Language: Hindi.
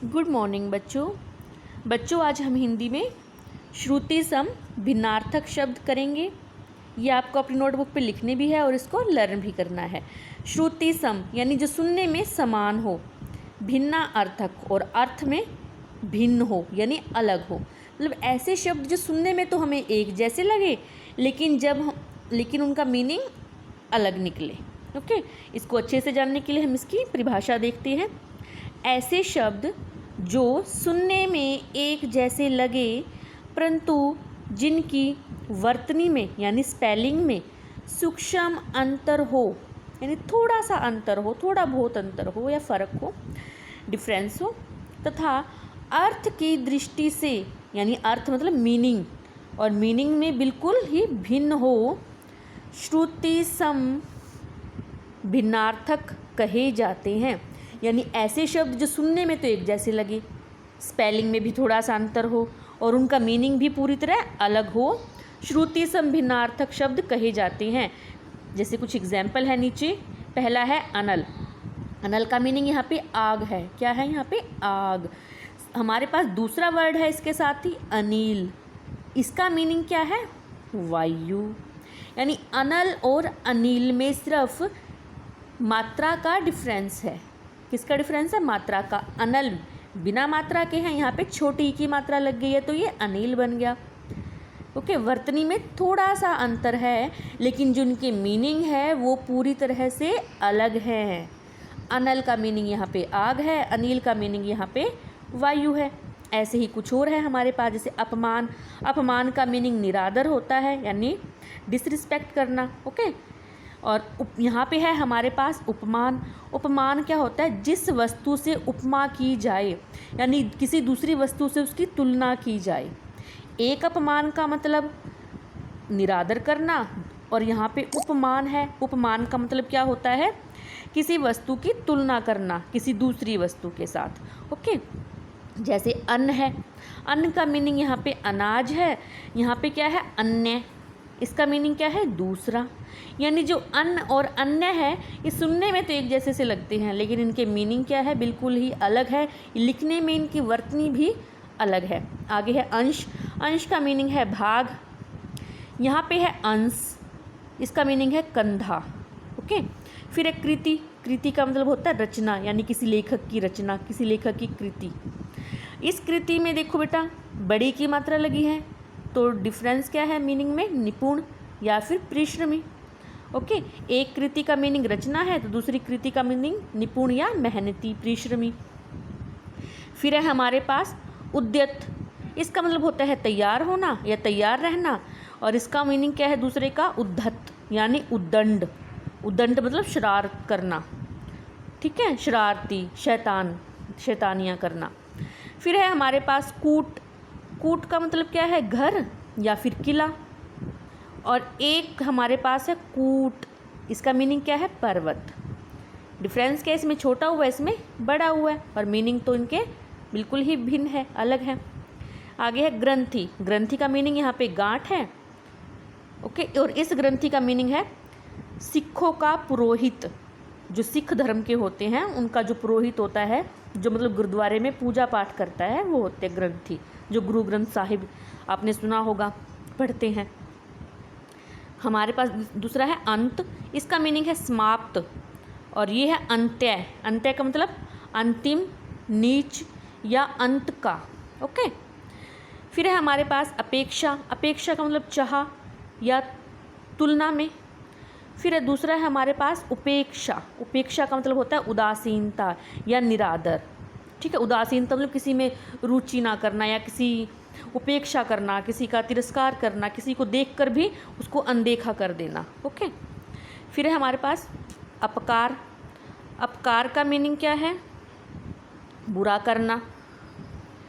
गुड मॉर्निंग बच्चों आज हम हिंदी में श्रुति सम भिन्नार्थक शब्द करेंगे। ये आपको अपनी नोटबुक पे लिखने भी है और इसको लर्न भी करना है। श्रुति सम यानी जो सुनने में समान हो, भिन्ना अर्थक और अर्थ में भिन्न हो यानी अलग हो। मतलब ऐसे शब्द जो सुनने में तो हमें एक जैसे लगे लेकिन उनका मीनिंग अलग निकले। ओके, इसको अच्छे से जानने के लिए हम इसकी परिभाषा देखते हैं। ऐसे शब्द जो सुनने में एक जैसे लगे परंतु जिनकी वर्तनी में यानी स्पेलिंग में सूक्ष्म अंतर हो, यानी थोड़ा सा अंतर हो, थोड़ा बहुत अंतर हो या फ़र्क हो, डिफरेंस हो, तथा अर्थ की दृष्टि से यानी अर्थ मतलब मीनिंग और मीनिंग में बिल्कुल ही भिन्न हो, श्रुति सम भिन्नार्थक कहे जाते हैं। यानी ऐसे शब्द जो सुनने में तो एक जैसे लगे, स्पेलिंग में भी थोड़ा सा अंतर हो और उनका मीनिंग भी पूरी तरह अलग हो, श्रुति सम भिन्नार्थक शब्द कहे जाते हैं। जैसे कुछ एग्जाम्पल है नीचे। पहला है अनल। अनल का मीनिंग यहाँ पे आग है। क्या है यहाँ पे? आग। हमारे पास दूसरा वर्ड है इसके साथ ही अनिल। इसका मीनिंग क्या है? वायु। यानी अनल और अनिल में सिर्फ मात्रा का डिफरेंस है। किसका डिफरेंस है? मात्रा का। अनल बिना मात्रा के हैं, यहाँ पे छोटी की मात्रा लग गई है तो ये अनिल बन गया। ओके, वर्तनी में थोड़ा सा अंतर है लेकिन जो उनके मीनिंग है वो पूरी तरह से अलग है। अनल का मीनिंग यहाँ पे आग है, अनिल का मीनिंग यहाँ पे वायु है। ऐसे ही कुछ और है हमारे पास, जैसे अपमान। अपमान का मीनिंग निरादर होता है यानी डिसरिस्पेक्ट करना। ओके, और यहाँ पे है हमारे पास उपमान। उपमान क्या होता है? जिस वस्तु से उपमा की जाए यानी किसी दूसरी वस्तु से उसकी तुलना की जाए। एक अपमान का मतलब निरादर करना और यहाँ पे उपमान है। उपमान का मतलब क्या होता है? किसी वस्तु की तुलना करना किसी दूसरी वस्तु के साथ। ओके, जैसे अन्न है। अन्न का मीनिंग यहाँ पे अनाज है, यहाँ पे क्या है? अन्य। इसका मीनिंग क्या है? दूसरा। यानी जो अन्न और अन्य है ये सुनने में तो एक जैसे से लगते हैं लेकिन इनके मीनिंग क्या है? बिल्कुल ही अलग है। लिखने में इनकी वर्तनी भी अलग है। आगे है अंश। अंश का मीनिंग है भाग। यहाँ पे है अंश, इसका मीनिंग है कंधा। ओके, फिर है कृति। कृति का मतलब होता है रचना यानी किसी लेखक की रचना, किसी लेखक की कृति। इस कृति में देखो बेटा बड़ी की मात्रा लगी है तो डिफरेंस क्या है मीनिंग में? निपुण या फिर परिश्रमी। ओके, एक कृति का मीनिंग रचना है तो दूसरी कृति का मीनिंग निपुण या मेहनती, परिश्रमी। फिर है हमारे पास उद्यत। इसका मतलब होता है तैयार होना या तैयार रहना और इसका मीनिंग क्या है दूसरे का? उद्धत यानी उद्दंड। उद्दंड मतलब शरारत करना। ठीक है, शरारती, शैतान, शैतानियाँ करना। फिर है हमारे पास कूट। कूट का मतलब क्या है? घर या फिर किला। और एक हमारे पास है कूट, इसका मीनिंग क्या है? पर्वत। डिफरेंस क्या है? इसमें छोटा हुआ है, इसमें बड़ा हुआ है और मीनिंग तो इनके बिल्कुल ही भिन्न है, अलग है। आगे है ग्रंथि। ग्रंथि का मीनिंग यहाँ पे गांठ है। ओके, और इस ग्रंथि का मीनिंग है सिखों का पुरोहित। जो सिख धर्म के होते हैं उनका जो पुरोहित होता है, जो मतलब गुरुद्वारे में पूजा पाठ करता है, वो होते हैं ग्रंथि। जो गुरु ग्रंथ साहिब आपने सुना होगा, पढ़ते हैं। हमारे पास दूसरा है अंत। इसका मीनिंग है समाप्त और ये है अंत्य। अंत्य का मतलब अंतिम, नीच या अंत का। ओके, फिर है हमारे पास अपेक्षा। अपेक्षा का मतलब चाह या तुलना में। फिर है दूसरा है हमारे पास उपेक्षा। उपेक्षा का मतलब होता है उदासीनता या निरादर। ठीक है, उदासीनता मतलब किसी में रुचि ना करना या किसी उपेक्षा करना, किसी का तिरस्कार करना, किसी को देखकर भी उसको अनदेखा कर देना। ओके, फिर है हमारे पास अपकार। अपकार का मीनिंग क्या है? बुरा करना।